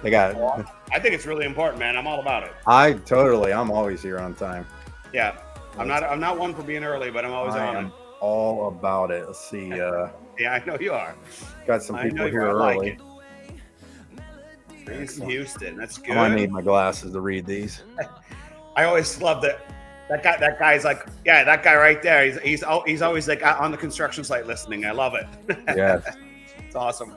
They got. Well, I think it's really important, man. I'm all about it. I'm always here on time. Yeah, That's, I'm not one for being early, but I'm always I on it. am all about it. Let's see. Yeah, I know you are. Got some I know people you here are. I like early. it. Greens from Excellent. Houston. That's I might good. need my glasses to read these. I always love that. That guy's like, yeah, that guy right there. He's always like on the construction site listening. I love it. Yes. It's awesome.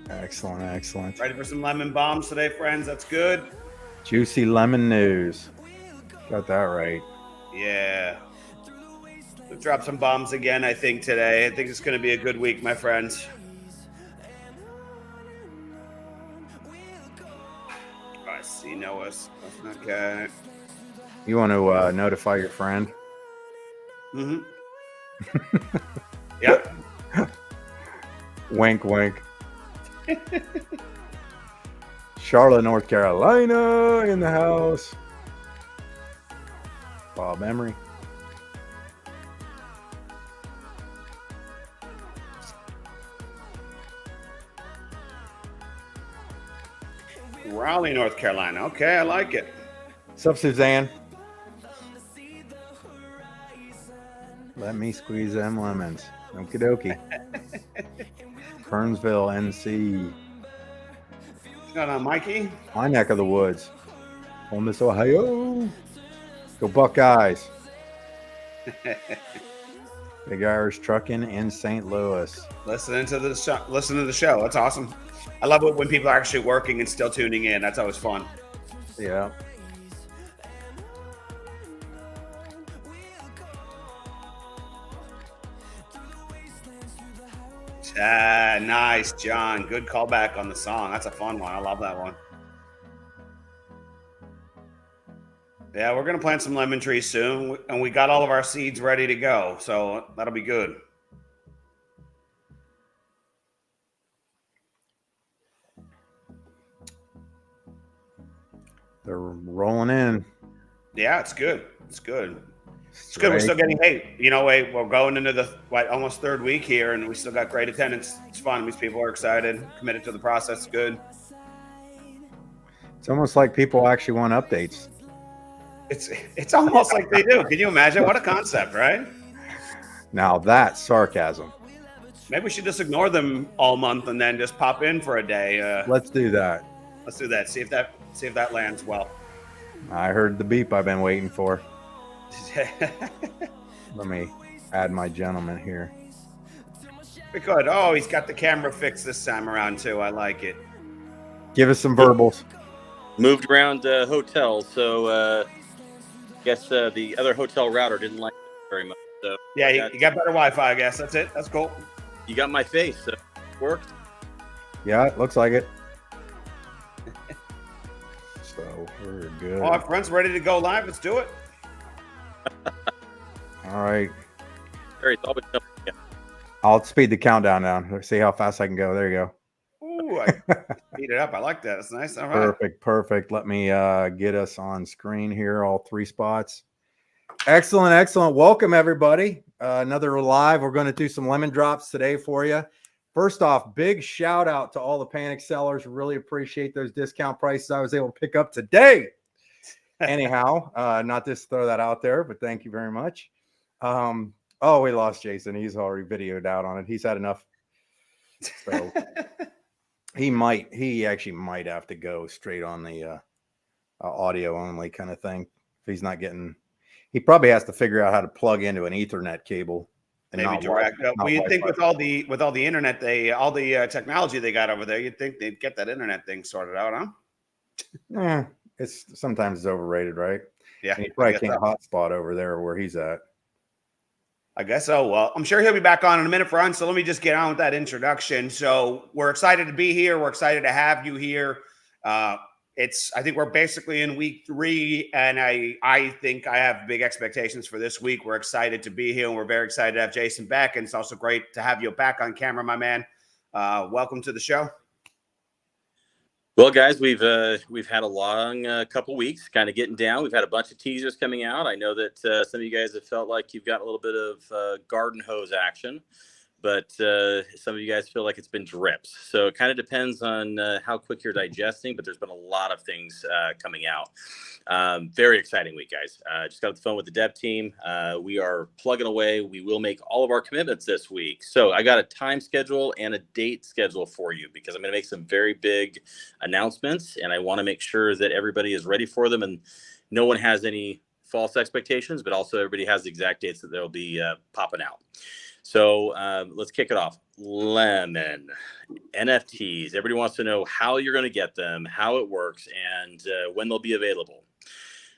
Excellent. Excellent. Ready for some lemon bombs today, friends? That's good. Juicy lemon news. Got that right. Yeah. We'll drop some bombs again, I think, today. I think it's going to be a good week, my friends. I see Noah's. Okay. You want to notify your friend? Mm-hmm. Yeah. Wink, wink. Charlotte, North Carolina in the house. Bob Emery. Raleigh, North Carolina. Okay, I like it. What's up, Suzanne? Let me squeeze them lemons. Okie dokie. Kernsville, NC. What's going on, Mikey? My neck of the woods. Columbus, Ohio. Go Buckeyes. Big Irish Trucking in St. Louis. Listen to the show. That's awesome. I love it when people are actually working and still tuning in. That's always fun. Yeah. Nice, John. Good callback on the song. That's a fun one. I love that one. Yeah, we're gonna plant some lemon trees soon, and we got all of our seeds ready to go, so that'll be good. They're rolling in. Yeah, it's good. It's good. It's good. We're still getting we're going into the almost third week here, and we still got great attendance. It's fun. These people are excited, committed to the process. Good. It's almost like people actually want updates. It's almost like they do. Can you imagine? What a concept, right? Now that's sarcasm. Maybe we should just ignore them all month and then just pop in for a day. Let's do that. Let's do that. See if that lands well. I heard the beep I've been waiting for. Let me add my gentleman here. We could. Oh, he's got the camera fixed this time around too. I like it. Give us some verbals. Moved around hotels, so guess the other hotel router didn't like it very much. So yeah, you got better Wi-Fi, I guess. That's it. That's cool. You got my face. So it worked. Yeah, it looks like it. So we're good. All right, friends, ready to go live. Let's do it. All right. I'll speed the countdown down. Let's see how fast I can go. There you go. Ooh, I speed it up. I like that. That's nice. All right. Perfect. Let me get us on screen here, all three spots. Excellent. Welcome, everybody. Another live. We're going to do some lemon drops today for you. First off, big shout out to all the Panic sellers. Really appreciate those discount prices I was able to pick up today. Anyhow, not just throw that out there, but thank you very much. Oh, we lost Jason. He's already videoed out on it. He's had enough. So he actually might have to go straight on the audio only kind of thing. If he's not getting, he probably has to figure out how to plug into an Ethernet cable. And maybe direct. Well, you'd think with all the internet, all the technology they got over there, you'd think they'd get that internet thing sorted out, huh? Yeah, sometimes it's overrated, right? Yeah, and he probably can't hotspot over there where he's at. I guess so. Well, I'm sure he'll be back on in a minute, Ron. So let me just get on with that introduction. So we're excited to be here. We're excited to have you here. I think we're basically in week 3, and I think I have big expectations for this week. We're excited to be here, and we're very excited to have Jason back. And it's also great to have you back on camera, my man. Welcome to the show. Well, guys, we've had a long couple weeks kind of getting down. We've had a bunch of teasers coming out. I know that some of you guys have felt like you've got a little bit of garden hose action. but some of you guys feel like it's been drips. So it kind of depends on how quick you're digesting, but there's been a lot of things coming out. Very exciting week, guys. Just got off the phone with the dev team. We are plugging away. We will make all of our commitments this week. So I got a time schedule and a date schedule for you because I'm going to make some very big announcements, and I want to make sure that everybody is ready for them and no one has any false expectations, but also everybody has the exact dates that they'll be popping out. So let's kick it off. Lemon, NFTs. Everybody wants to know how you're going to get them, how it works, and when they'll be available.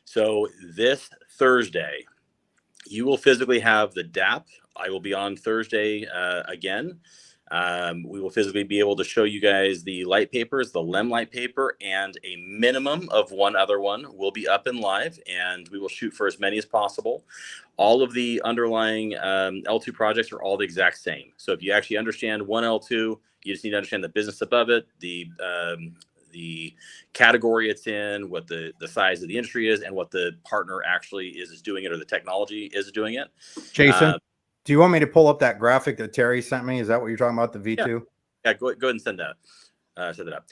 So this Thursday, you will physically have the DApp. I will be on Thursday again. We will physically be able to show you guys the light papers, the LEM light paper, and a minimum of one other one will be up and live, and we will shoot for as many as possible. All of the underlying L2 projects are all the exact same. So if you actually understand one L2, you just need to understand the business above it, the category it's in, what the size of the industry is, and what the partner actually is doing it, or the technology is doing it. Jason, do you want me to pull up that graphic that Terry sent me? Is that what you're talking about, the V2? Yeah, go ahead and send that up.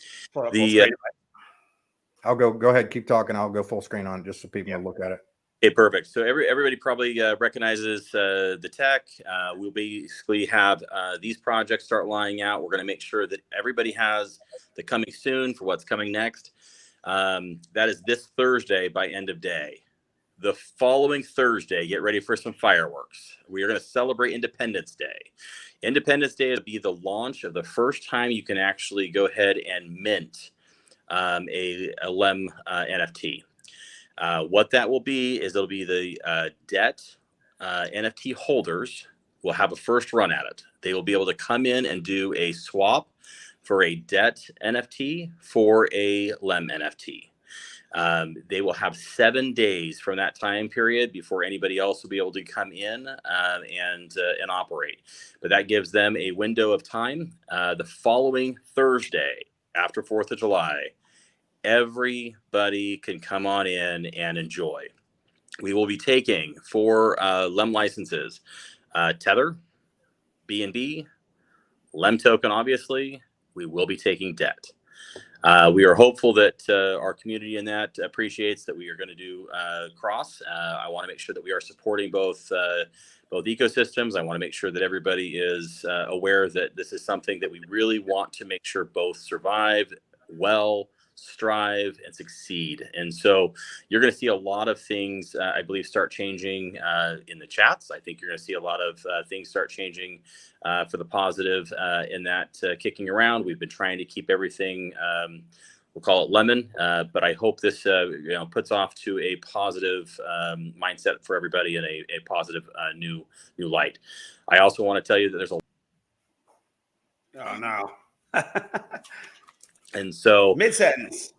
I'll go ahead, keep talking. I'll go full screen on it just so people can look at it. Okay, perfect. So everybody probably recognizes the tech. We'll basically have these projects start lying out. We're going to make sure that everybody has the coming soon for what's coming next. That is this Thursday by end of day. The following Thursday, get ready for some fireworks. We are going to celebrate Independence Day. Independence Day will be the launch of the first time you can actually go ahead and mint a LEM NFT. What that will be is it'll be the debt NFT holders will have a first run at it. They will be able to come in and do a swap for a debt NFT for a LEM NFT. They will have 7 days from that time period before anybody else will be able to come in and operate. But that gives them a window of time. The following Thursday, after 4th of July, everybody can come on in and enjoy. We will be taking 4 LEM licenses, Tether, BNB, LEM token, obviously. We will be taking debt. We are hopeful that our community in that appreciates that we are going to do cross. I want to make sure that we are supporting both ecosystems. I want to make sure that everybody is aware that this is something that we really want to make sure both survive well, strive, and succeed. And so you're going to see a lot of things, I believe, start changing in the chats. I think you're going to see a lot of things start changing for the positive in that kicking around. We've been trying to keep everything, we'll call it lemon, but I hope this puts off to a positive mindset for everybody and a positive new light. I also want to tell you that there's a Oh no. and so Mid-sentence.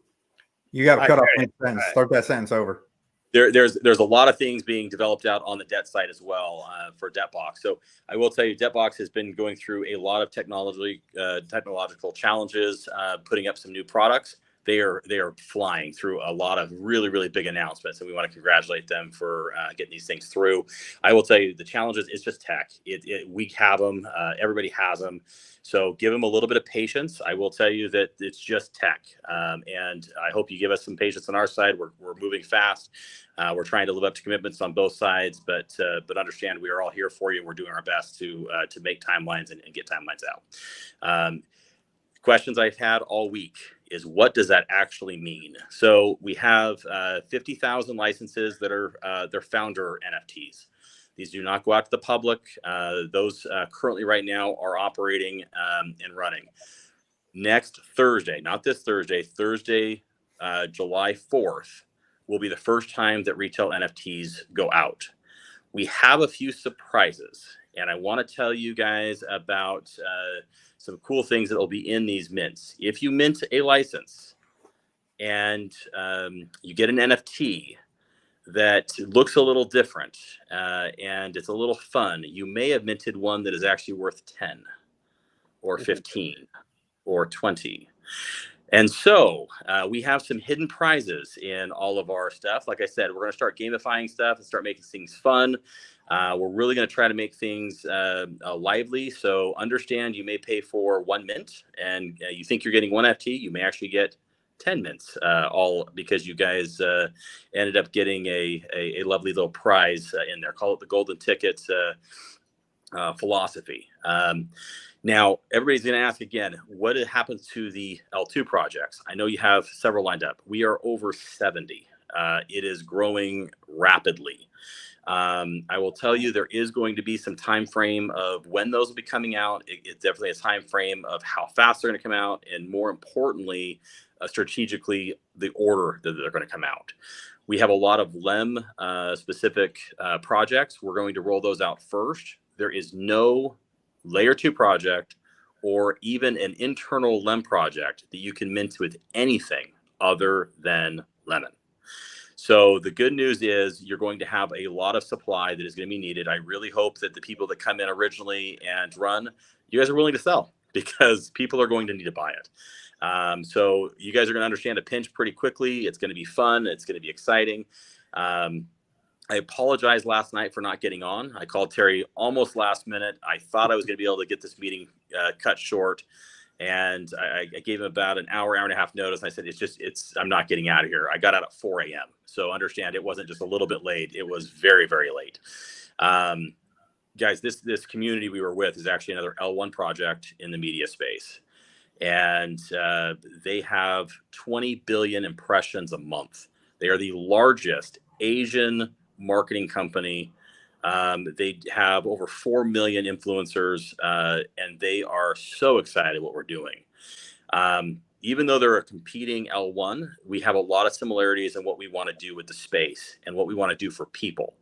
You got to cut off mid-sentence. Start that sentence over. There's a lot of things being developed out on the debt side as well for DebtBox. So I will tell you, DebtBox has been going through a lot of technological challenges, putting up some new products. They are flying through a lot of really big announcements, and we want to congratulate them for getting these things through. I will tell you, the challenges is just tech. We have them. Everybody has them. So give them a little bit of patience. I will tell you that it's just tech, and I hope you give us some patience on our side. We're moving fast. We're trying to live up to commitments on both sides, but understand we are all here for you. We're doing our best to make timelines and get timelines out. Questions I've had all week is, what does that actually mean? So we have 50,000 licenses that are their founder NFTs. These do not go out to the public. Those currently right now are operating and running. Next Thursday, not this Thursday, July 4th, will be the first time that retail NFTs go out. We have a few surprises, and I want to tell you guys about some cool things that will be in these mints. If you mint a license and you get an NFT that looks a little different and it's a little fun, you may have minted one that is actually worth 10 or 15 or 20. And so we have some hidden prizes in all of our stuff. Like I said, we're going to start gamifying stuff and start making things fun. We're really going to try to make things lively. So understand you may pay for 1 mint, and you think you're getting 1 FT. You may actually get 10 mints, all because you guys ended up getting a lovely little prize in there. Call it the golden ticket philosophy. Now, everybody's going to ask again, what happens to the L2 projects? I know you have several lined up. We are over 70. It is growing rapidly. I will tell you there is going to be some time frame of when those will be coming out. It's definitely a time frame of how fast they're going to come out, and more importantly, strategically, the order that they're going to come out. We have a lot of LEM specific projects. We're going to roll those out first. There is no layer 2 project or even an internal LEM project that you can mint with anything other than Lemon. So the good news is you're going to have a lot of supply that is going to be needed. I really hope that the people that come in originally and run, you guys are willing to sell, because people are going to need to buy it. So you guys are going to understand a pinch pretty quickly. It's going to be fun. It's going to be exciting. I apologize last night for not getting on. I called Terry almost last minute. I thought I was going to be able to get this meeting cut short. And I gave him about an hour and a half notice. And I said, I'm not getting out of here. I got out at 4 a.m. So understand it wasn't just a little bit late. It was very, very late. Guys, this community we were with is actually another L1 project in the media space. And they have 20 billion impressions a month. They are the largest Asian marketing company. They have over 4 million influencers, and they are so excited what we're doing. Even though they're a competing L1, we have a lot of similarities in what we want to do with the space and what we want to do for people.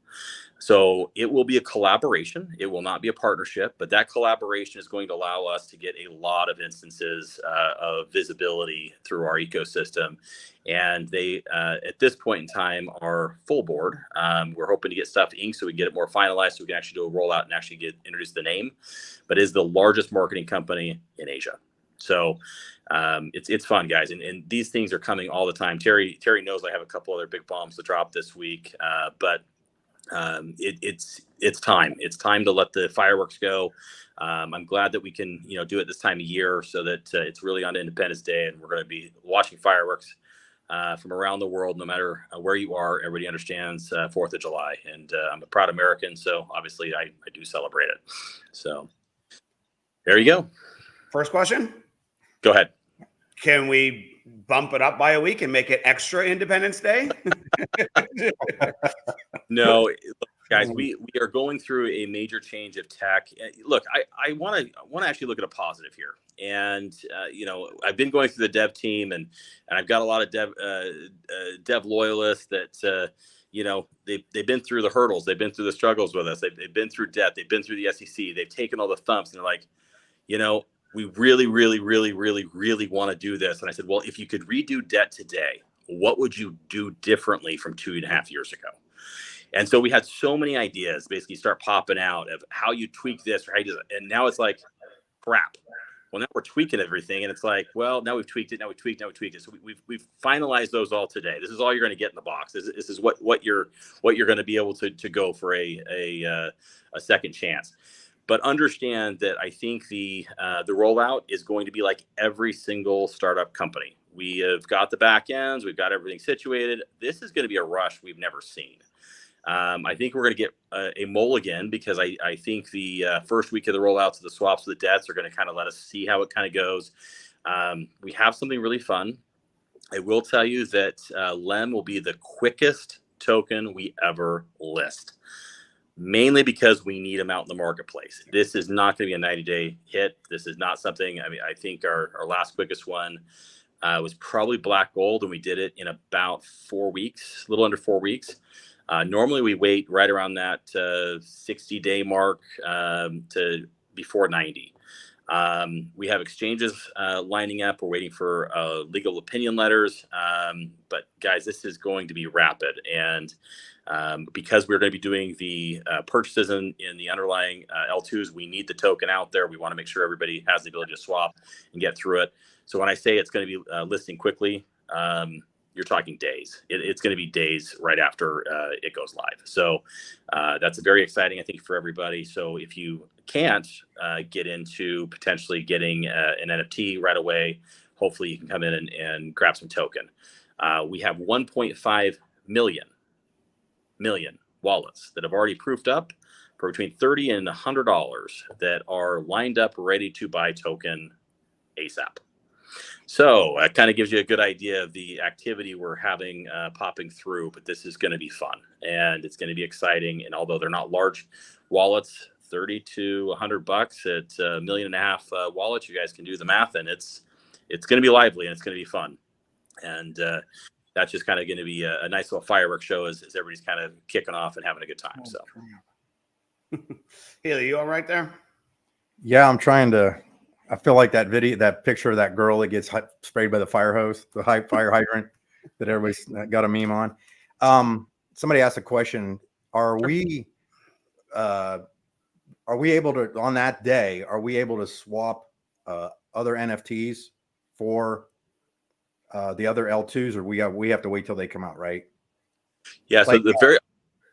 So it will be a collaboration. It will not be a partnership, but that collaboration is going to allow us to get a lot of instances of visibility through our ecosystem. And they, at this point in time, are full board. We're hoping to get stuff inked so we can get it more finalized, so we can actually do a rollout and actually introduce the name. But it is the largest marketing company in Asia. So it's fun, guys. And these things are coming all the time. Terry knows I have a couple other big bombs to drop this week, but it's time. It's time to let the fireworks go. I'm glad that we can, do it this time of year, so that it's really on Independence Day, and we're going to be watching fireworks from around the world, no matter where you are. Everybody understands 4th of July, and I'm a proud American, so obviously I do celebrate it. So there you go. First question. Go ahead. Can we bump it up by a week and make it extra Independence Day? No, guys, we are going through a major change of tech. Look, I want to actually look at a positive here. And I've been going through the dev team, and I've got a lot of dev loyalists that they've been through the hurdles, they've been through the struggles with us, they've been through debt, they've been through the SEC, they've taken all the thumps, and they're like, we really, really, really, really, really want to do this. And I said, well, if you could redo debt today, what would you do differently from 2.5 years ago? And so we had so many ideas basically start popping out of how you tweak this or how you do that. And now it's like, crap. Well, now we're tweaking everything. And it's like, well, now we've tweaked it. Now we tweaked it. So we've finalized those all today. This is all you're going to get in the box. This is what you're going to be able to go for a second chance. But understand that I think the rollout is going to be like every single startup company. We have got the back ends. We've got everything situated. This is going to be a rush we've never seen. I think we're going to get a mulligan, because I think the first week of the rollouts of the swaps of the debts are going to kind of let us see how it kind of goes. We have something really fun. I will tell you that LEM will be the quickest token we ever list. Mainly because we need them out in the marketplace. This is not going to be a 90-day hit. This is not something, I think our last quickest one was probably Black Gold, and we did it in about 4 weeks, a little under 4 weeks. Normally we wait right around that 60-day mark to before 90. We have exchanges lining up. We're waiting for legal opinion letters. But guys, this is going to be rapid. And because we're going to be doing the purchases in the underlying L2s, we need the token out there. We want to make sure everybody has the ability to swap and get through it. So when I say it's going to be listing quickly, you're talking days. It's going to be days right after it goes live. So that's very exciting, I think, for everybody. So if you can't get into potentially getting an NFT right away, hopefully you can come in and grab some token. We have 1.5 million wallets that have already proofed up for between $30 and $100 that are lined up, ready to buy token ASAP. So that kind of gives you a good idea of the activity we're having popping through, but this is going to be fun and it's going to be exciting. And although they're not large wallets, 30 to $100 at $1.5 million wallets, you guys can do the math, and it's going to be lively and it's going to be fun. And that's just kind of going to be a nice little fireworks show as everybody's kind of kicking off and having a good time. So, Healy, you all right there? Yeah, I'm trying to. I feel like that picture of that girl that gets sprayed by the fire hose, the fire hydrant that everybody's got a meme on. Somebody asked a question: Are we able to, on that day, are we able to swap other NFTs for the other L2s, or we have to wait till they come out, right? Yeah. So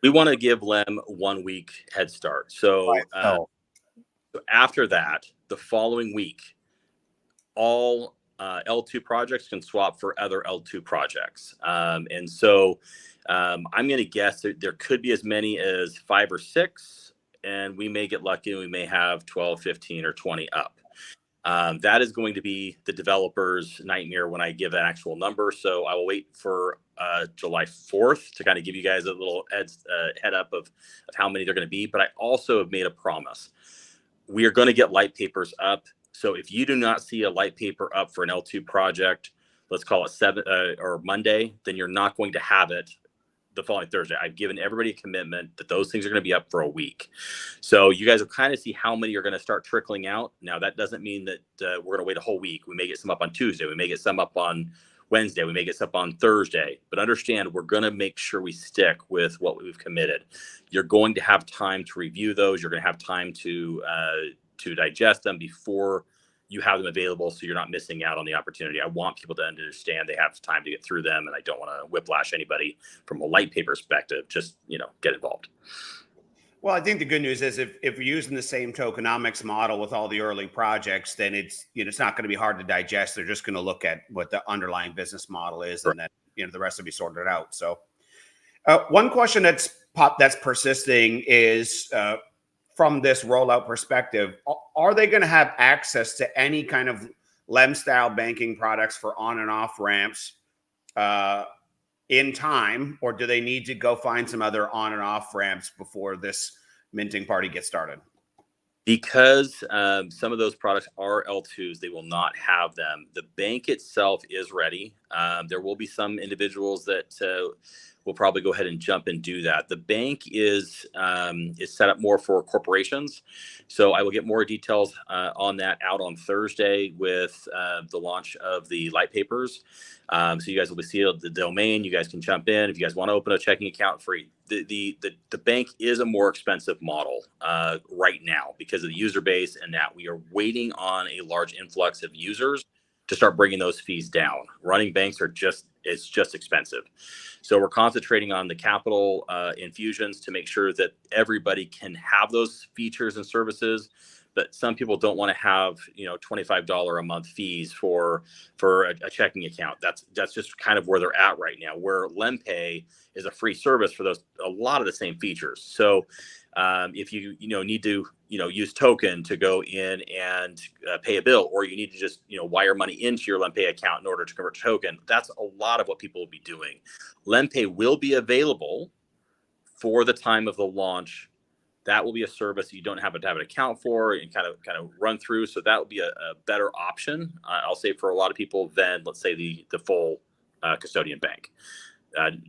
we want to give Lem 1 week head start. So after that, the following week, all L2 projects can swap for other L2 projects. And so I'm going to guess that there could be as many as 5 or 6, and we may get lucky and we may have 12, 15, or 20 up. That is going to be the developer's nightmare when I give an actual number. So I will wait for July 4th to kind of give you guys a little head up of how many they're going to be. But I also have made a promise. We are going to get light papers up. So if you do not see a light paper up for an L2 project, let's call it 7 or Monday, then you're not going to have it the following Thursday. I've given everybody a commitment that those things are going to be up for a week. So you guys will kind of see how many are going to start trickling out. Now, that doesn't mean that we're going to wait a whole week. We may get some up on Tuesday. We may get some up on Wednesday. We may get some up on Thursday. But understand, we're going to make sure we stick with what we've committed. You're going to have time to review those. You're going to have time to digest them before you have them available, so you're not missing out on the opportunity. I want people to understand they have time to get through them, and I don't want to whiplash anybody from a light paper perspective. Just, get involved. Well, I think the good news is if we're using the same tokenomics model with all the early projects, then it's not going to be hard to digest. They're just going to look at what the underlying business model is, and then the rest will be sorted out. So one question that's persisting is from this rollout perspective, are they going to have access to any kind of Lem-style banking products for on and off ramps in time, or do they need to go find some other on and off ramps before this minting party gets started? Because some of those products are L2s, they will not have them. The bank itself is ready. There will be some individuals that will probably go ahead and jump and do that. The bank is set up more for corporations. So I will get more details on that out on Thursday with the launch of the light papers. So you guys will be seeing the domain. You guys can jump in if you guys want to open a checking account free. The bank is a more expensive model right now because of the user base, and that we are waiting on a large influx of users to start bringing those fees down. Running banks it's just expensive. So we're concentrating on the capital infusions to make sure that everybody can have those features and services. But some people don't want to have $25 a month fees for a checking account. That's just kind of where they're at right now. Where LemPay is a free service for a lot of the same features. So if you need to use token to go in and pay a bill, or you need to just wire money into your LemPay account in order to convert to token, that's a lot of what people will be doing. LemPay will be available for the time of the launch. That will be a service you don't have to have an account for and kind of run through. So that will be a better option, I'll say, for a lot of people than, let's say, the full custodian bank.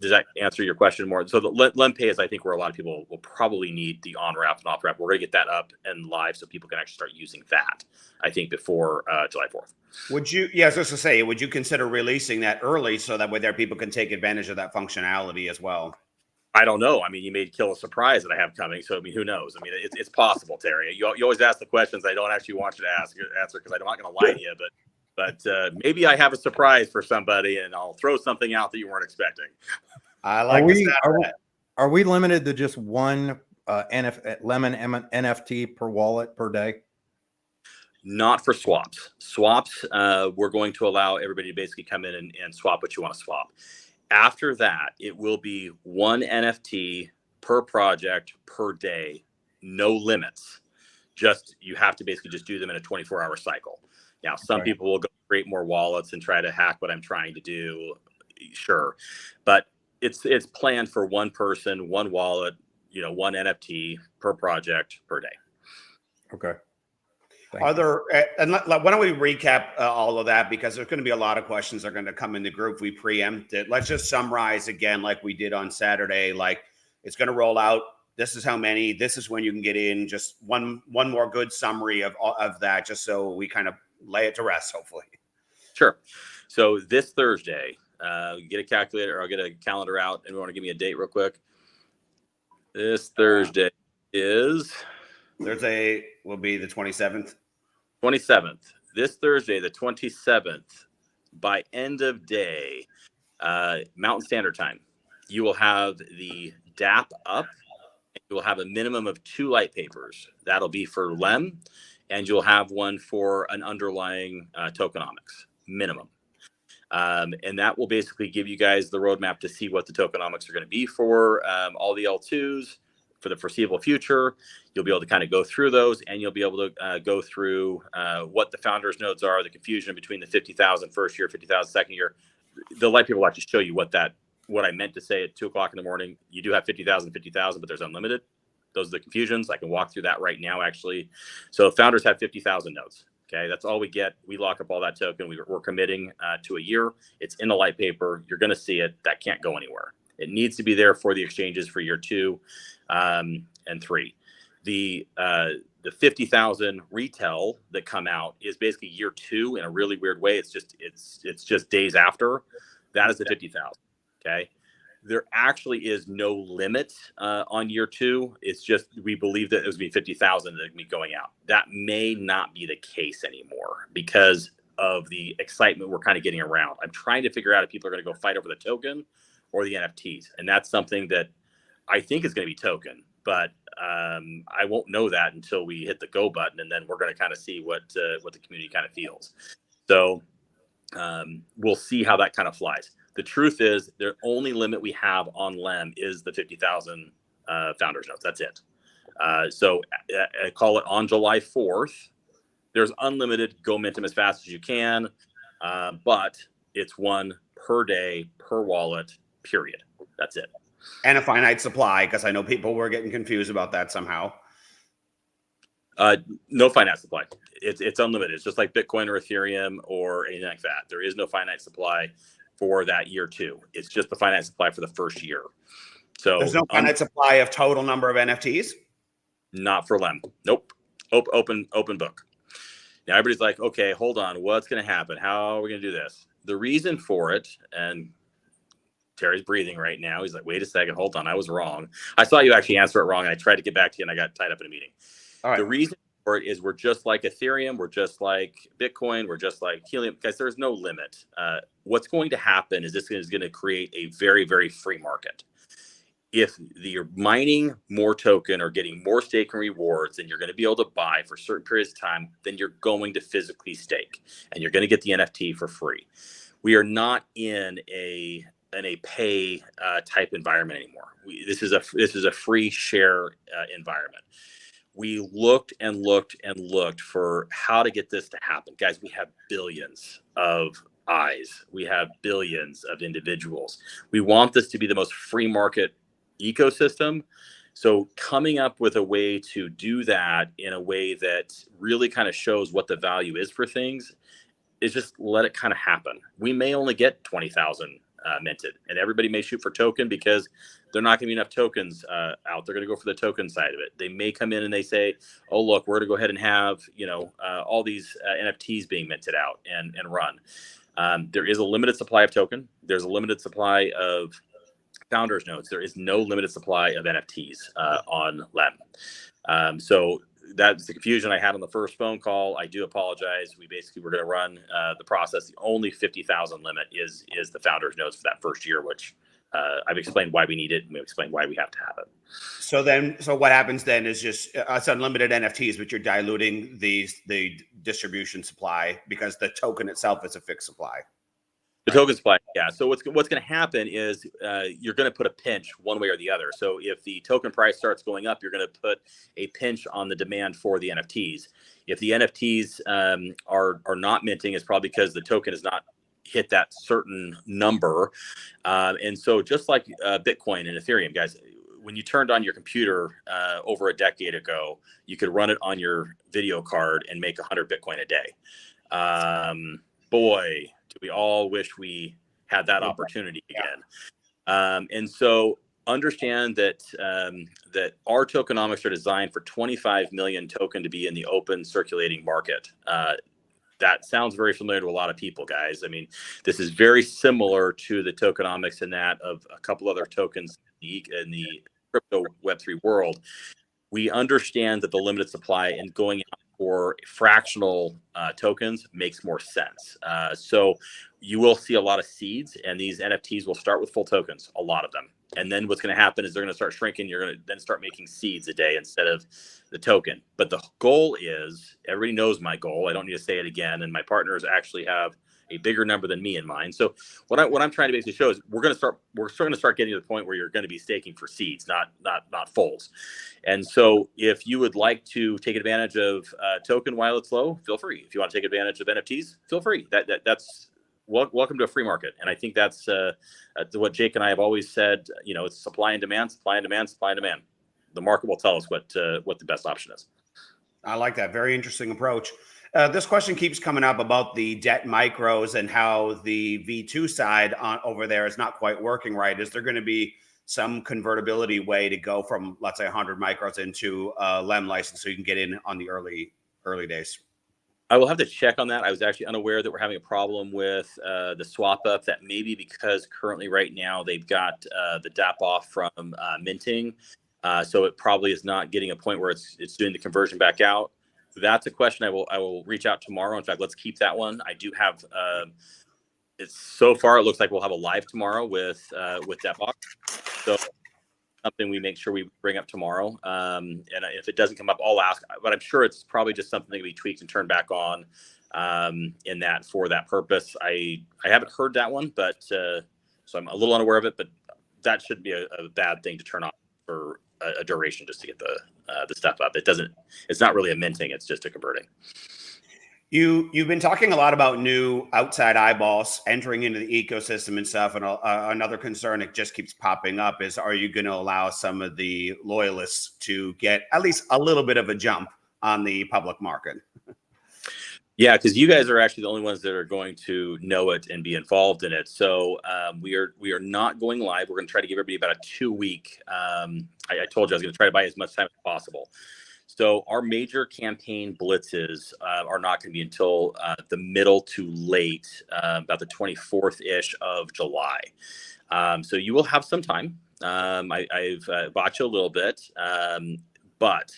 Does that answer your question more? So the LemPay is, I think, where a lot of people will probably need the on-ramp and off-ramp. We're going to get that up and live so people can actually start using that, I think, before July 4th. Would you, I was just to say, would you consider releasing that early so that way there people can take advantage of that functionality as well? I don't know. I mean, you may kill a surprise that I have coming. So, I mean, who knows? I mean, it's possible, Terry. You always ask the questions I don't actually want you to answer because I'm not going to lie to you. But but maybe I have a surprise for somebody, and I'll throw something out that you weren't expecting. I like the sound of that. Are we limited to just one Lemon NFT per wallet per day? Not for swaps. Swaps, we're going to allow everybody to basically come in and swap what you want to swap. After that, it will be one NFT per project per day, no limits. Just you have to basically just do them in a 24-hour cycle. Now, some people will go create more wallets and try to hack what I'm trying to do. Sure, but it's planned for one person, one wallet, one NFT per project per day. Okay. Are there, and why don't we recap all of that, because there's going to be a lot of questions that are going to come in the group. We preempted. Let's just summarize again, like we did on Saturday. Like, it's going to roll out. This is how many. This is when you can get in. Just one more good summary of that, just so we kind of lay it to rest, hopefully. Sure. So this Thursday, get a calculator, or I'll get a calendar out, and we want to give me a date real quick. This Thursday will be the 27th. 27th. This Thursday, the 27th, by end of day, Mountain Standard Time, you will have the DApp up. And you will have a minimum of 2 light papers. That'll be for LEM, and you'll have one for an underlying tokenomics minimum. And that will basically give you guys the roadmap to see what the tokenomics are going to be for all the L2s for the foreseeable future. You'll be able to kind of go through those, and you'll be able to go through what the founders nodes are, the confusion between the 50,000 first year, 50,000 second year. The light paper will actually show you what I meant to say at 2 o'clock in the morning. You do have 50,000, but there's unlimited. Those are the confusions. I can walk through that right now, actually. So founders have 50,000 nodes. Okay, that's all we get. We lock up all that token. We're committing to a year. It's in the light paper. You're going to see it. That can't go anywhere. It needs to be there for the exchanges for year 2 and 3. The 50,000 retail that come out is basically year 2 in a really weird way. It's just days after. That is the 50,000. Okay. There actually is no limit on year 2. It's just we believe that it was be 50,000 that be going out. That may not be the case anymore because of the excitement we're kind of getting around. I'm trying to figure out if people are going to go fight over the token or the NFTs, and that's something that I think is going to be token, but I won't know that until we hit the go button, and then we're going to kind of see what the community kind of feels. So we'll see how that kind of flies. The truth is, the only limit we have on LEM is the 50,000 founders notes. That's it. So I call it on July 4th. There's unlimited. Go mint them as fast as you can, but it's one per day per wallet. Period. That's it. And a finite supply, because I know people were getting confused about that somehow. No finite supply. It's unlimited. It's just like Bitcoin or Ethereum or anything like that. There is no finite supply for that year 2. It's just the finite supply for the first year. So there's no finite supply of total number of NFTs? Not for LEM. Nope. Open book. Now everybody's like, okay, hold on. What's going to happen? How are we going to do this? The reason for it, and Terry's breathing right now. He's like, wait a second. Hold on. I was wrong. I saw you actually answer it wrong, and I tried to get back to you, and I got tied up in a meeting. All right. The reason for it is we're just like Ethereum. We're just like Bitcoin. We're just like Helium. Guys, there's no limit. What's going to happen is this is going to create a very, very free market. If you're mining more token or getting more staking rewards and you're going to be able to buy for certain periods of time, then you're going to physically stake and you're going to get the NFT for free. We are not in a pay type environment anymore. This is a free share environment. We looked and looked and looked for how to get this to happen. Guys, we have billions of eyes. We have billions of individuals. We want this to be the most free market ecosystem. So coming up with a way to do that in a way that really kind of shows what the value is for things is just let it kind of happen. We may only get 20,000 minted, and everybody may shoot for token because they're not going to be enough tokens out. They're going to go for the token side of it. They may come in and they say, oh, look, we're going to go ahead and have, all these NFTs being minted out and run. There is a limited supply of token. There's a limited supply of founders nodes. There is no limited supply of NFTs on LEM. So that's the confusion I had on the first phone call. I do apologize. We basically were going to run the process. The only 50,000 limit is the founder's notes for that first year, which I've explained why we need it, and we've explained why we have to have it. So what happens then is just it's unlimited NFTs, but you're diluting the distribution supply because the token itself is a fixed supply. The token supply, yeah. So what's going to happen is you're going to put a pinch one way or the other. So if the token price starts going up, you're going to put a pinch on the demand for the NFTs. If the NFTs are not minting, it's probably because the token has not hit that certain number. And so just like Bitcoin and Ethereum, guys, when you turned on your computer over a decade ago, you could run it on your video card and make 100 Bitcoin a day. Boy, do we all wish we had that opportunity again. And so understand that that our tokenomics are designed for 25 million token to be in the open circulating market. That sounds very familiar to a lot of people, guys. I mean, this is very similar to the tokenomics in that of a couple other tokens in the crypto Web3 world. We understand that the limited supply and going out for fractional tokens makes more sense. So you will see a lot of seeds, and these NFTs will start with full tokens, a lot of them. And then what's going to happen is they're going to start shrinking. You're going to then start making seeds a day instead of the token. But the goal is, everybody knows my goal. I don't need to say it again. And my partners actually have a bigger number than me in mind. So what I'm trying to basically show is we're starting to start getting to the point where you're going to be staking for seeds, not fulls. And so if you would like to take advantage of token while it's low, feel free. If you want to take advantage of NFTs, feel free. That's welcome to a free market. And I think that's what Jake and I have always said. You know, it's supply and demand, supply and demand, supply and demand. The market will tell us what the best option is. I like that. Very interesting approach. This question keeps coming up about the debt micros and how the V2 side over there is not quite working right. Is there going to be some convertibility way to go from, let's say, 100 micros into a LEM license so you can get in on the early days? I will have to check on that. I was actually unaware that we're having a problem with the swap up. That may be because currently right now they've got the DApp off from minting. So it probably is not getting a point where it's doing the conversion back out. That's a question I will reach out tomorrow. In fact, let's keep that one. I do have it's so far it looks like we'll have a live tomorrow with DeppBox. So something we make sure we bring up tomorrow. And if it doesn't come up, I'll ask. But I'm sure it's probably just something that we tweaked and turned back on in that for that purpose. I haven't heard that one, but so I'm a little unaware of it. But that shouldn't be a bad thing to turn on for a duration just to get the stuff up. It's not really a minting, it's just a converting. You've been talking a lot about new outside eyeballs entering into the ecosystem and stuff. And another concern that just keeps popping up is, are you going to allow some of the loyalists to get at least a little bit of a jump on the public market? Yeah, because you guys are actually the only ones that are going to know it and be involved in it. So we are not going live. We're going to try to give everybody about a 2-week. I told you I was going to try to buy as much time as possible. So our major campaign blitzes are not going to be until the middle to late, about the 24th-ish of July. So you will have some time. I've bought you a little bit, but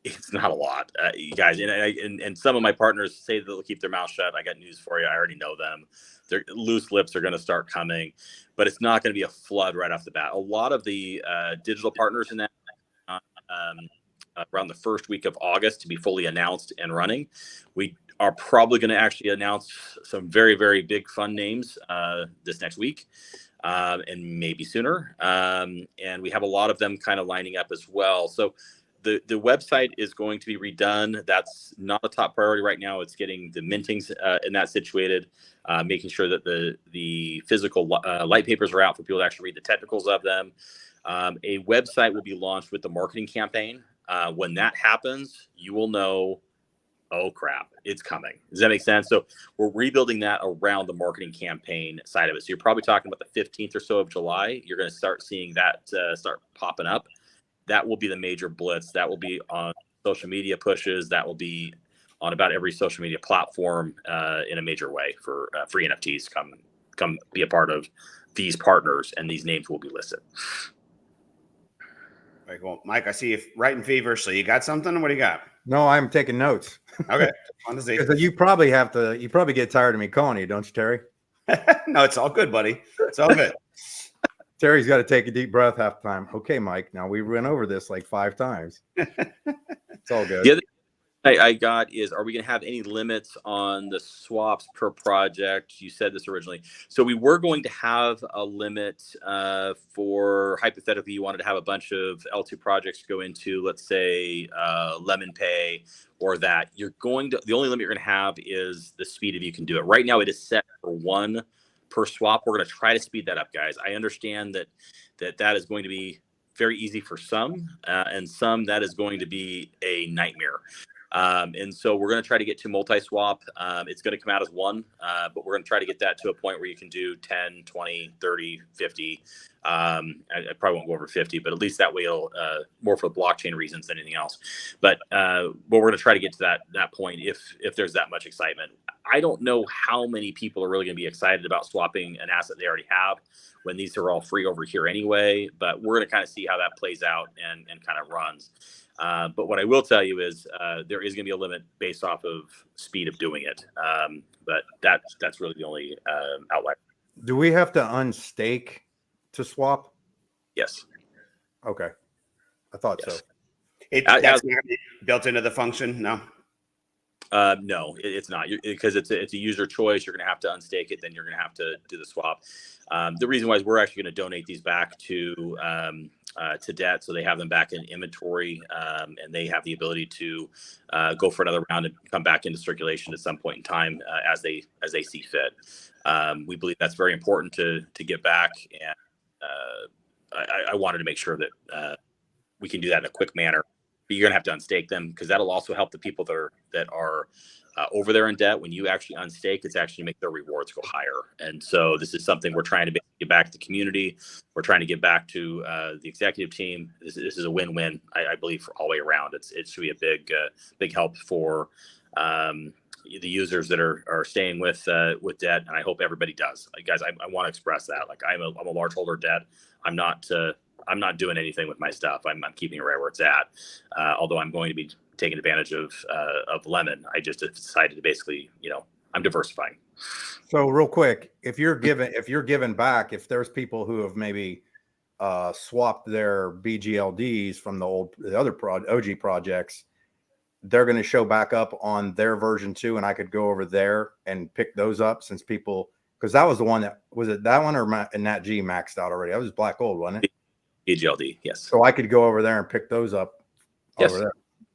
it's not a lot, you guys. And some of my partners say that they'll keep their mouth shut. I got news for you. I already know them. Their loose lips are going to start coming, but it's not going to be a flood right off the bat. A lot of the digital partners in that around the first week of August to be fully announced and running. We are probably going to actually announce some very, very big fun names this next week and maybe sooner. And we have a lot of them kind of lining up as well. So the website is going to be redone. That's not a top priority right now. It's getting the mintings in that situated, making sure that the physical light papers are out for people to actually read the technicals of them. A website will be launched with the marketing campaign. When that happens, you will know, oh crap, it's coming. Does that make sense? So we're rebuilding that around the marketing campaign side of it. So you're probably talking about the 15th or so of July. You're going to start seeing that start popping up. That will be the major blitz. That will be on social media pushes. That will be on about every social media platform in a major way for free NFTs. Come be a part of these partners, and these names will be listed. Like, well, Mike, I see you writing feverishly. You got something? What do you got? No, I'm taking notes. Okay. Want to see. Because you probably get tired of me calling you, don't you, Terry? No, it's all good, buddy. It's all good. Terry's got to take a deep breath half the time. Okay, Mike. Now we went over this like 5 times. It's all good. The other I got is, are we going to have any limits on the swaps per project? You said this originally. So we were going to have a limit for, hypothetically, you wanted to have a bunch of L2 projects go into, let's say, Lemon Pay or that. The only limit you're going to have is the speed of you can do it. Right now it is set for 1 per swap. We're going to try to speed that up, guys. I understand that is going to be very easy for some, and some that is going to be a nightmare. And so we're going to try to get to multi-swap. It's going to come out as 1, but we're going to try to get that to a point where you can do 10, 20, 30, 50. I probably won't go over 50, but at least that way it'll more for blockchain reasons than anything else. But we're going to try to get to that point if there's that much excitement. I don't know how many people are really going to be excited about swapping an asset they already have when these are all free over here anyway, but we're going to kind of see how that plays out and kind of runs. But what I will tell you is there is going to be a limit based off of speed of doing it. But that's really the only outlier. Do we have to unstake to swap? Yes. Okay. I thought Yes. so. That's not built into the function? No. No, it's not, because it's a user choice. You're going to have to unstake it, then you're going to have to do the swap. The reason why is we're actually going to donate these back to DET, so they have them back in inventory, and they have the ability to go for another round and come back into circulation at some point in time as they see fit. We believe that's very important to get back, and I wanted to make sure that we can do that in a quick manner. But you're gonna have to unstake them, because that'll also help the people that are over there in debt. When you actually unstake, it's actually make their rewards go higher. And so this is something we're trying to get back to the community. We're trying to get back to the executive team. This is a win-win, I believe, for all the way around. It should be a big help for the users that are staying with debt, and I hope everybody does. Guys, I want to express that. Like, I'm a large holder of debt. I'm not doing anything with my stuff. I'm keeping it right where it's at. Although I'm going to be taking advantage of Lemon. I just decided to basically, I'm diversifying. So real quick, if you're given back, if there's people who have maybe swapped their BGLDs from the other OG projects, they're going to show back up on their version 2, and I could go over there and pick those up, since people, because that was the one that one or Nat G maxed out already. That was Black Gold, wasn't it? BGLD, yes. So I could go over there and pick those up Yes. over there.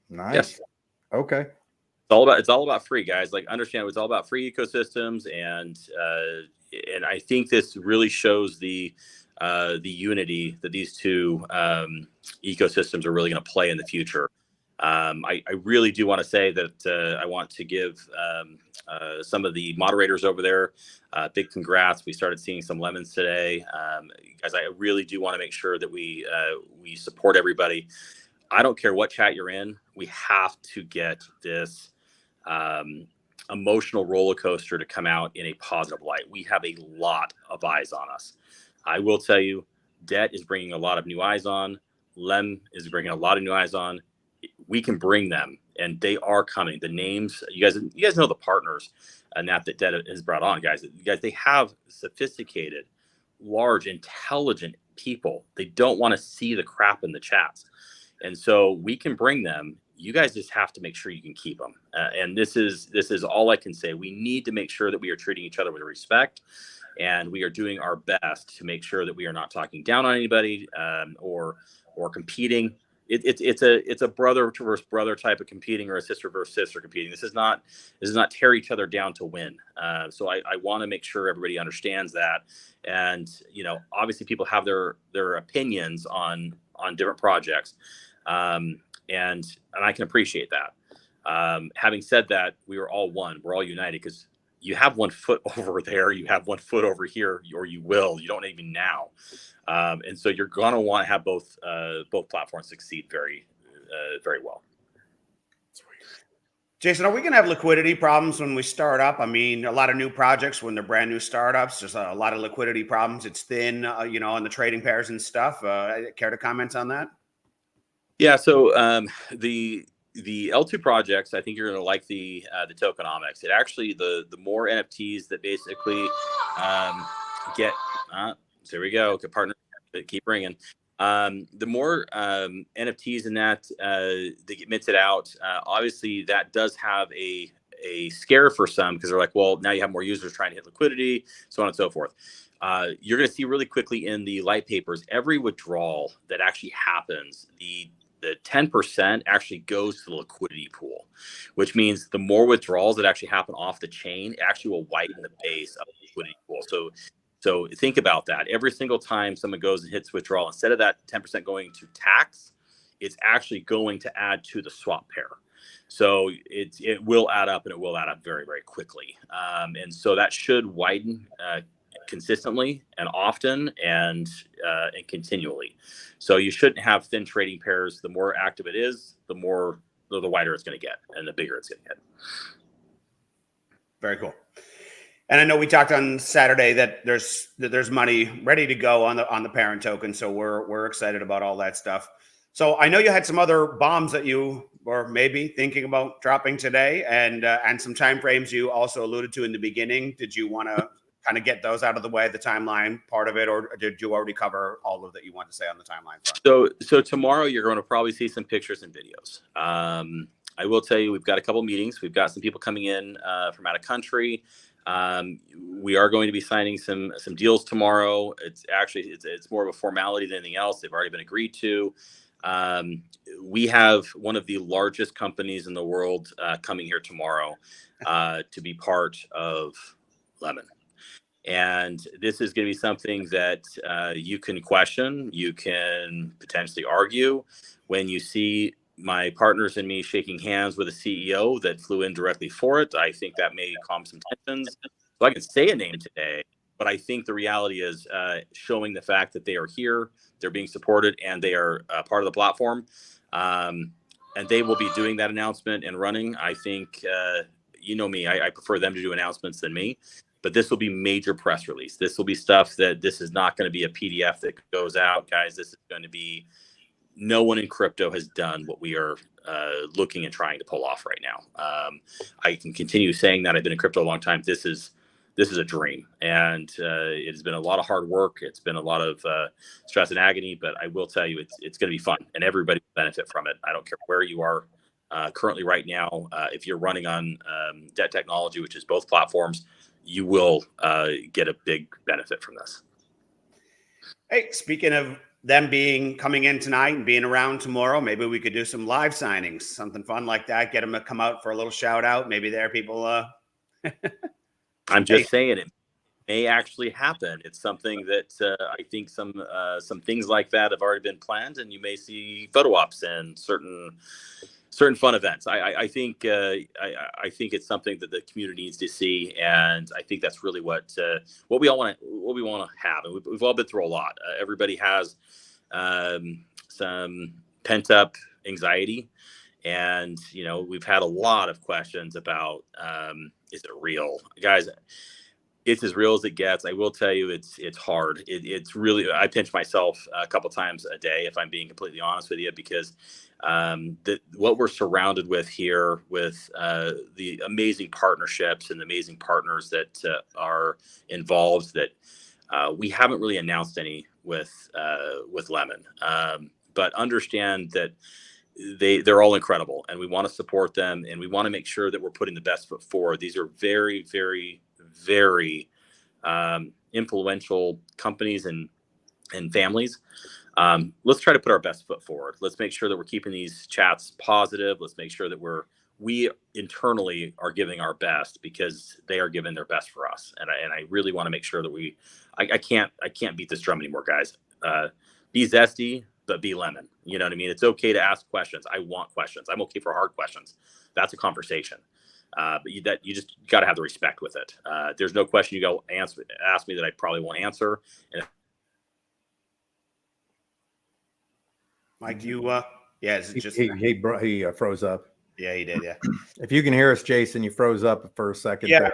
Nice. Yes. Okay. It's all about free, guys. Like, understand, it's all about free ecosystems, and I think this really shows the unity that these two ecosystems are really going to play in the future. I really do want to say that I want to give some of the moderators over there big congrats. We started seeing some lemons today. Guys, I really do want to make sure that we support everybody. I don't care what chat you're in. We have to get this emotional roller coaster to come out in a positive light. We have a lot of eyes on us. I will tell you, DET is bringing a lot of new eyes on. Lem is bringing a lot of new eyes on. We can bring them, and they are coming. The names, you guys know the partners that DET has brought on, guys. They have sophisticated, large, intelligent people. They don't want to see the crap in the chats. And so we can bring them. You guys just have to make sure you can keep them. And this is all I can say. We need to make sure that we are treating each other with respect, and we are doing our best to make sure that we are not talking down on anybody or competing. It's a brother versus brother type of competing, or a sister versus sister competing. This is not tear each other down to win. So I want to make sure everybody understands that. And obviously people have their opinions on different projects. And I can appreciate that. Having said that, we are all one. We're all united, because you have 1 foot over there, you have 1 foot over here, or you will. You don't even now. And so you're gonna want to have both platforms succeed very, very well. Jason, are we going to have liquidity problems when we start up? I mean, a lot of new projects, when they're brand new startups, there's a lot of liquidity problems. It's thin, on the trading pairs and stuff. Care to comment on that? Yeah. So the L2 projects, I think you're going to like the tokenomics. It actually the more NFTs that basically get. There we go. Good partner. Keep ringing. The more NFTs in that get minted out, obviously that does have a scare for some because they're like, well, now you have more users trying to hit liquidity, so on and so forth. You're going to see really quickly in the light papers, every withdrawal that actually happens, the 10% actually goes to the liquidity pool, which means the more withdrawals that actually happen off the chain, it actually will widen the base of the liquidity pool. So think about that. Every single time someone goes and hits withdrawal, instead of that 10% going to tax, it's actually going to add to the swap pair. So it will add up, and it will add up very, very quickly. And so that should widen consistently and often and continually. So you shouldn't have thin trading pairs. The more active it is, the wider it's going to get, and the bigger it's going to get. Very cool. And I know we talked on Saturday that there's money ready to go on the parent token. So we're excited about all that stuff. So I know you had some other bombs that you were maybe thinking about dropping today, and some timeframes you also alluded to in the beginning. Did you want to kind of get those out of the way, the timeline part of it, or did you already cover all of that you want to say on the timeline front? So tomorrow you're going to probably see some pictures and videos. I will tell you, we've got a couple meetings. We've got some people coming in from out of country. We are going to be signing some deals tomorrow. It's more of a formality than anything else. They've already been agreed to. We have one of the largest companies in the world coming here tomorrow to be part of Lemon. And this is going to be something that you can question, you can potentially argue. When you see my partners and me shaking hands with a CEO that flew in directly for it, I think that may calm some tensions. So I can say a name today, but I think the reality is showing the fact that they are here, they're being supported, and they are part of the platform. And they will be doing that announcement and running. I think, you know me, I prefer them to do announcements than me. But this will be major press release. This will be stuff that this is not going to be a PDF that goes out, guys. This is going to be, no one in crypto has done what we are looking and trying to pull off right now. I can continue saying that. I've been in crypto a long time. This is a dream, and it has been a lot of hard work. It's been a lot of stress and agony, but I will tell you, it's going to be fun, and everybody will benefit from it. I don't care where you are currently right now. If you're running on DET Technology, which is both platforms, you will get a big benefit from this. Hey, speaking of them coming in tonight and being around tomorrow, maybe we could do some live signings, something fun like that. Get them to come out for a little shout out. Maybe there are people. I'm just saying it may actually happen. It's something that I think some things like that have already been planned, and you may see photo ops and certain fun events. I think it's something that the community needs to see, and I think that's really what we all want to have. And we've all been through a lot. Everybody has some pent up anxiety, and we've had a lot of questions about is it real, guys? It's as real as it gets. I will tell you, it's hard. It's really, I pinch myself a couple times a day, if I'm being completely honest with you, because what we're surrounded with here, with the amazing partnerships and the amazing partners that are involved, that we haven't really announced any with Lemon, but understand that they're all incredible, and we want to support them, and we want to make sure that we're putting the best foot forward. These are very, very, very influential companies and families. Let's try to put our best foot forward. Let's make sure that we're keeping these chats positive. Let's make sure that we internally are giving our best, because they are giving their best for us. And I really want to make sure that I can't beat this drum anymore, guys. Be zesty, but be Lemon. You know what I mean? It's okay to ask questions. I want questions. I'm okay for hard questions. That's a conversation. But you just got to have the respect with it. There's no question you go ask me that I probably won't answer. And Mike, yeah, is it just he froze up. Yeah, he did. Yeah. If you can hear us, Jason, you froze up for a second. Yeah. There.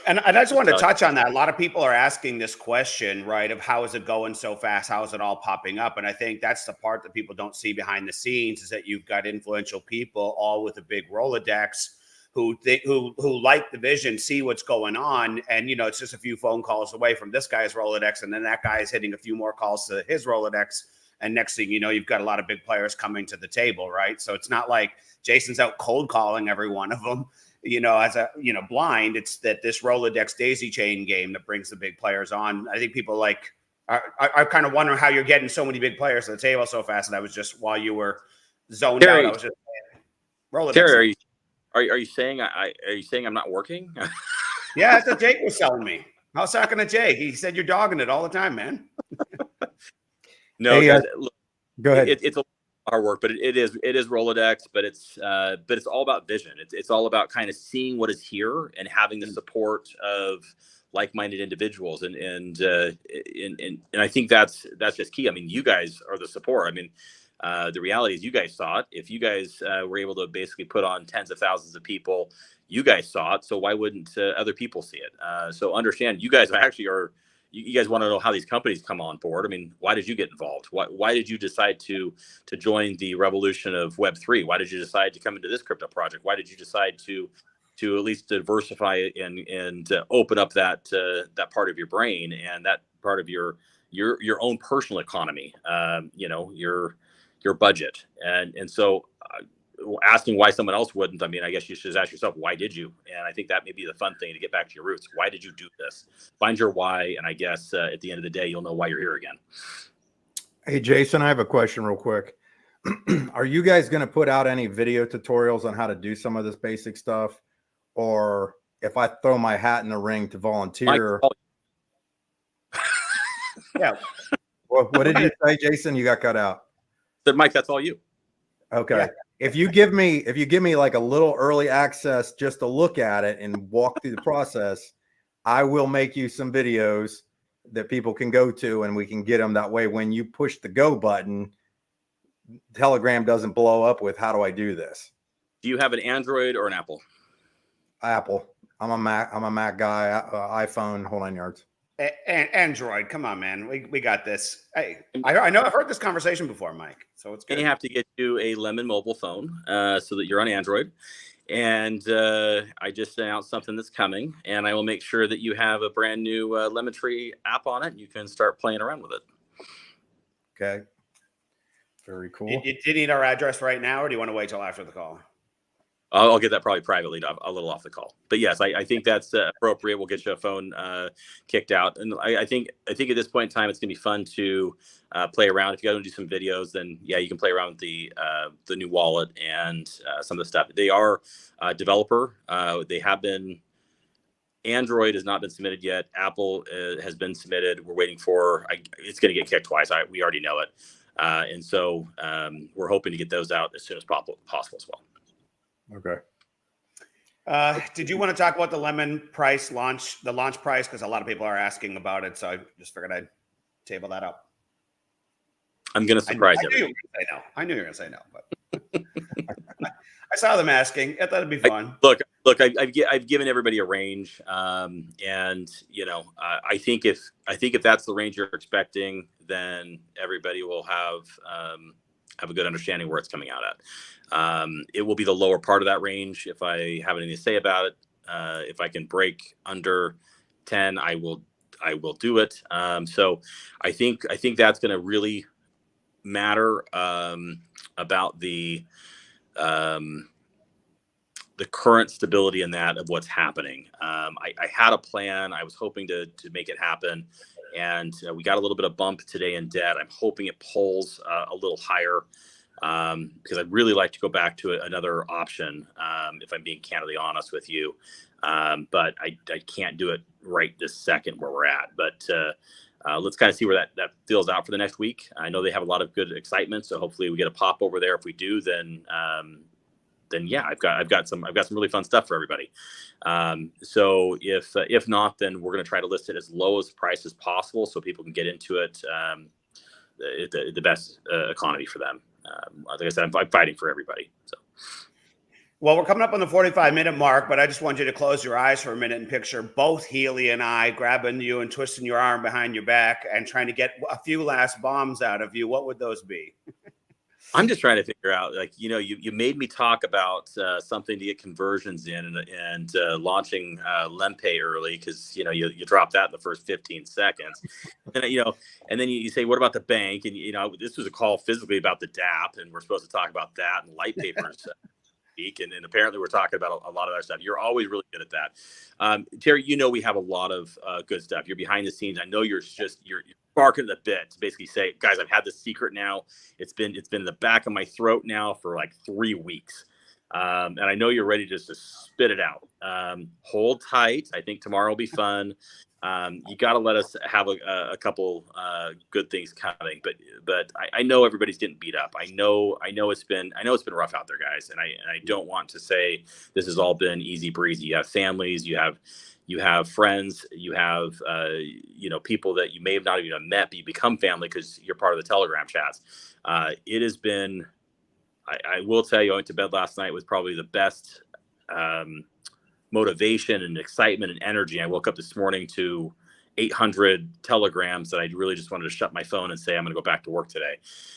And I just wanted to So- touch on that. A lot of people are asking this question, right? Of how is it going so fast? How is it all popping up? And I think that's the part that people don't see behind the scenes, is that you've got influential people all with a big Rolodex who like the vision, see what's going on. And, you know, it's just a few phone calls away from this guy's Rolodex. And then that guy is hitting a few more calls to his Rolodex. And next thing you know, you've got a lot of big players coming to the table, right? So it's not like Jason's out cold calling every one of them, you know, as a, you know, blind. It's that this Rolodex daisy chain game that brings the big players on. I think people like, I kind of wonder how you're getting so many big players to the table so fast. And I was just, while you were zoned Terry, out, I was just Rolodex. Terry, are you saying are you saying I'm not working? Yeah, that's what Jake was telling me. I was talking to Jake. He said you're dogging it all the time, man. No, Hey, guys, look, Go ahead. it's a lot of hard work, but it is Rolodex, but it's all about vision. It's all about kind of seeing what is here and having the support of like-minded individuals, and I think that's just key. I mean, you guys are the support. I mean, the reality is you guys saw it. If you guys were able to basically put on tens of thousands of people, you guys saw it. So why wouldn't other people see it? So understand, you guys actually are. You guys want to know how these companies come on board. I mean, why did you get involved? Why did you decide to join the revolution of Web3? Why did you decide to come into this crypto project? Why did you decide to at least diversify and open up that part of your brain and that part of your own personal economy? You know, your budget, and so asking why someone else wouldn't, I mean, I guess you should ask yourself, why did you? And I think that may be the fun thing, to get back to your roots. Why did you do this? Find your why, and I guess at the end of the day, you'll know why you're here again. Hey, Jason, I have a question real quick. Are you guys going to put out any video tutorials on how to do some of this basic stuff? Or if I throw my hat in the ring to volunteer? Yeah. What did you say, Jason? You got cut out. Said, Mike, that's all you. Okay. Yeah. If you give me like a little early access just to look at it and walk through the process, I will make you some videos that people can go to, and we can get them that way. When you push the go button, Telegram doesn't blow up with, how do I do this? Do you have an Android or an Apple? Apple. I'm a Mac guy. iPhone, whole 9 yards. Android, come on, man. We got this. Hey, I know I've heard this conversation before, Mike. So it's good. You have to get you a Lemon mobile phone so that you're on Android. And I just announced something that's coming, and I will make sure that you have a brand new Lemon Tree app on it. You can start playing around with it. Okay. Very cool. Do you need our address right now, or do you want to wait till after the call? I'll get that probably privately a little off the call. But yes, I think that's appropriate. We'll get you a phone kicked out. And I think at this point in time, it's going to be fun to play around. If you got to do some videos, then yeah, you can play around with the new wallet and some of the stuff. They are developer. They have been. Android has not been submitted yet. Apple has been submitted. We're waiting for. It's going to get kicked twice. We already know it. And so we're hoping to get those out as soon as possible as well. Okay. Did you want to talk about the Lemon price launch price? Because a lot of people are asking about it. So I just figured I'd table that up. I'm going to surprise everybody. I knew you were going to say no, but I saw them asking. I thought it'd be fun. Look, I've given everybody a range. And you know, I think if that's the range you're expecting, then everybody will have a good understanding where it's coming out at. It will be the lower part of that range. If I have anything to say about it, if I can break under 10, I will do it. So I think that's going to really matter about the current stability in that of what's happening. I had a plan. I was hoping to make it happen. And we got a little bit of bump today in debt. I'm hoping it pulls a little higher because I'd really like to go back to another option if I'm being candidly honest with you. But I can't do it right this second where we're at. But let's kind of see where that feels out for the next week. I know they have a lot of good excitement, so hopefully we get a pop over there. If we do, then yeah, I've got some really fun stuff for everybody. So if not, then we're going to try to list it as low as price as possible so people can get into it. The best economy for them. Like I said, I'm fighting for everybody. So Well, we're coming up on the 45-minute mark, but I just want you to close your eyes for a minute and picture both Healy and I grabbing you and twisting your arm behind your back and trying to get a few last bombs out of you. What would those be? I'm just trying to figure out, like, you made me talk about something to get conversions in and launching LemPay early because, you drop that in the first 15 seconds. And, and then you say, what about the bank? And, this was a call physically about the DAP, and we're supposed to talk about that and light papers. And apparently we're talking about a lot of other stuff. You're always really good at that. Terry, we have a lot of good stuff. You're behind the scenes. I know you're barking the bit to basically say, guys, I've had this secret now. It's been in the back of my throat now for like 3 weeks. And I know you're ready just to spit it out. Hold tight. I think tomorrow will be fun. You got to let us have a couple good things coming, but I know everybody's getting beat up. I know it's been rough out there, guys, and I don't want to say this has all been easy breezy. You have families, you have friends, you have people that you may have not even met, but you become family because you're part of the Telegram chats. It has been. I will tell you, I went to bed last night with probably the best motivation and excitement and energy. I woke up this morning to 800 telegrams that I really just wanted to shut my phone and say I'm going to go back to work today.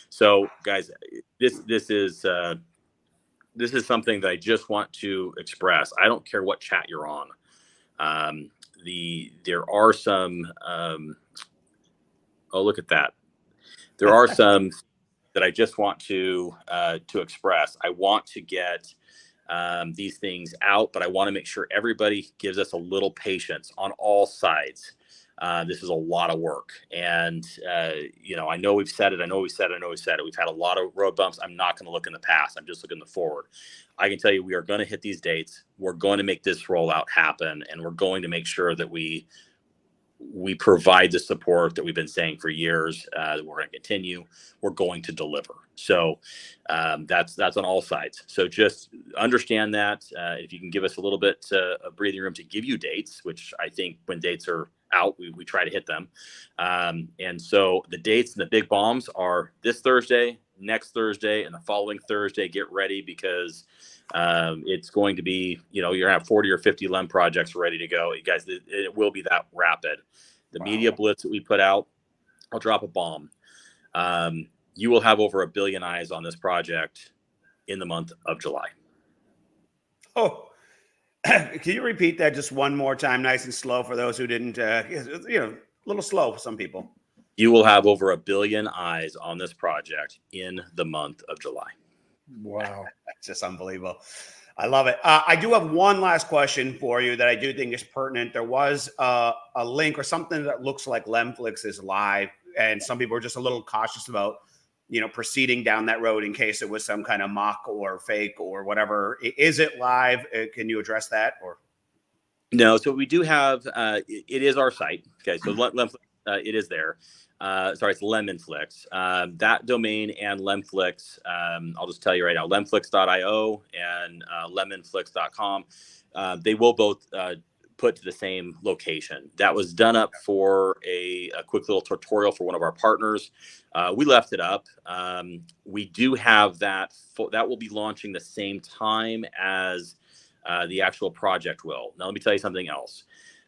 So, guys, this is something that I just want to express. I don't care what chat you're on. There are some. Oh, look at that! There are some that I just want to express. I want to get these things out, but I want to make sure everybody gives us a little patience on all sides. This is a lot of work, and I know we've said it. I know we said it. We've had a lot of road bumps. I'm not going to look in the past. I'm just looking forward. I can tell you, we are going to hit these dates. We're going to make this rollout happen, and we're going to make sure that we provide the support that we've been saying for years. We're going to continue. We're going to deliver. So that's on all sides. So just understand that if you can give us a little bit of breathing room to give you dates, which I think when dates are out, we try to hit them. And so the dates and the big bombs are this Thursday, next Thursday, and the following Thursday. Get ready because it's going to be, you're going to have 40 or 50 LEM projects ready to go. You guys, it will be that rapid. The media blitz that we put out, I'll drop a bomb. You will have over 1 billion eyes on this project in the month of July. Oh, can you repeat that just one more time, nice and slow for those who didn't, a little slow for some people. You will have over 1 billion eyes on this project in the month of July. Wow. That's just unbelievable. I love it. I do have one last question for you that I do think is pertinent. There was a link or something that looks like Lemflix is live, and some people are just a little cautious about, proceeding down that road in case it was some kind of mock or fake or whatever. Is it live? Can you address that? Or no? So we do have. It is our site. Okay, so Lemflix, it is there. Sorry, it's Lemonflix. That domain and Lemflix, I'll just tell you right now, lemflix.io and lemonflix.com, they will both put to the same location. That was done up for a quick little tutorial for one of our partners. We left it up. We do have that. That will be launching the same time as the actual project will. Now, let me tell you something else.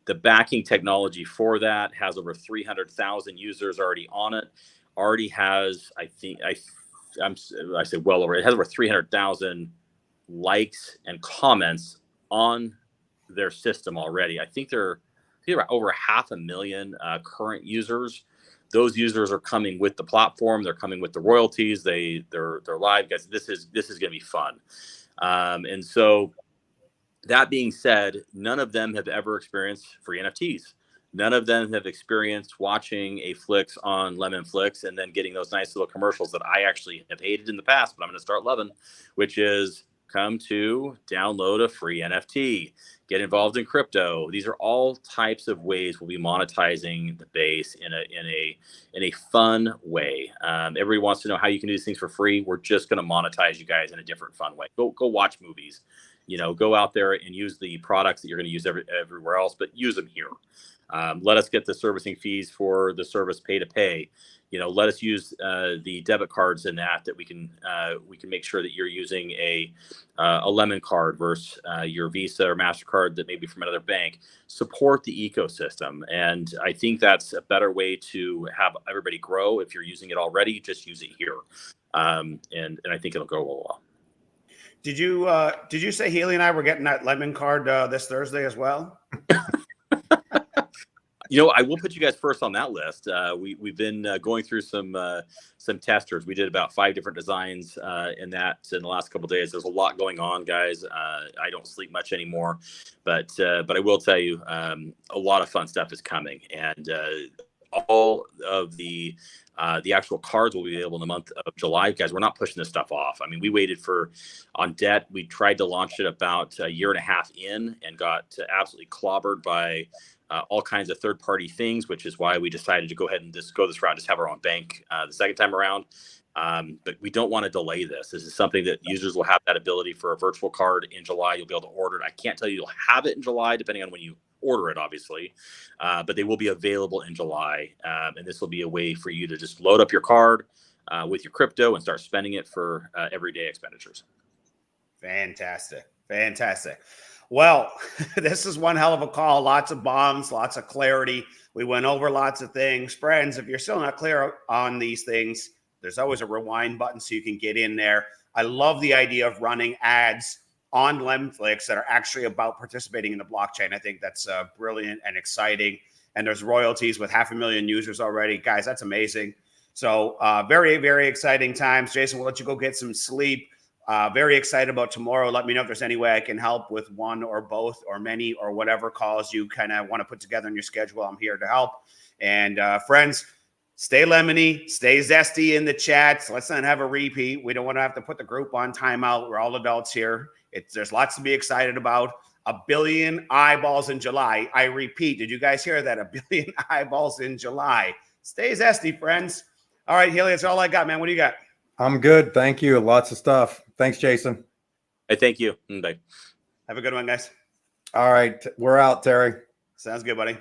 The backing technology for that has over 300,000 users already on it. Already has, I say well over. It has over 300,000 likes and comments on their system already. I think they're over 500,000 current users. Those users are coming with the platform. They're coming with the royalties. They're live, guys. This is going to be fun. And so, that being said, none of them have ever experienced free NFTs. None of them have experienced watching a Flix on Lemonflix and then getting those nice little commercials that I actually have hated in the past, but I'm going to start loving, which is come to download a free NFT, get involved in crypto. These are all types of ways we'll be monetizing the base in a fun way. Everybody wants to know how you can do these things for free. We're just going to monetize you guys in a different fun way. Go watch movies. go out there and use the products that you're going to use everywhere else, but use them here. Let us get the servicing fees for the service pay to pay. Let us use the debit cards in that we can make sure that you're using a Lemon card versus your Visa or MasterCard that may be from another bank. Support the ecosystem. And I think that's a better way to have everybody grow. If you're using it already, just use it here. And I think it'll go well. Did you say Healy and I were getting that Lemon card this Thursday as well? I will put you guys first on that list. We've been going through some testers. We did about 5 different designs in the last couple of days. There's a lot going on, guys. I don't sleep much anymore, but I will tell you, a lot of fun stuff is coming, and all of the actual cards will be available in the month of July. Guys, we're not pushing this stuff off. I mean, we waited on debt. We tried to launch it about a year and a half in and got absolutely clobbered by all kinds of third-party things, which is why we decided to go ahead and just go this route, just have our own bank the second time around. But we don't want to delay this. This is something that users will have that ability for a virtual card in July. You'll be able to order it. I can't tell you you'll have it in July, depending on when you order it, obviously. But they will be available in July. And this will be a way for you to just load up your card with your crypto and start spending it for everyday expenditures. Fantastic. Well, this is one hell of a call. Lots of bombs, lots of clarity. We went over lots of things. Friends, if you're still not clear on these things, there's always a rewind button so you can get in there. I love the idea of running ads on Lemflix that are actually about participating in the blockchain. I think that's brilliant and exciting. And there's royalties with 500,000 users already. Guys, that's amazing. So very, very exciting times. Jason, we'll let you go get some sleep. Very excited about tomorrow. Let me know if there's any way I can help with one or both or many or whatever calls you kind of want to put together in your schedule. I'm here to help. And friends, stay lemony, stay zesty in the chats. Let's not have a repeat. We don't want to have to put the group on timeout. We're all adults here. There's lots to be excited about. 1 billion eyeballs in July. I repeat, did you guys hear that? 1 billion eyeballs in July. Stay zesty, friends. All right, Healy, that's all I got, man. What do you got? I'm good. Thank you. Lots of stuff. Thanks, Jason. Hey, thank you. Bye. Have a good one, guys. All right. We're out, Terry. Sounds good, buddy.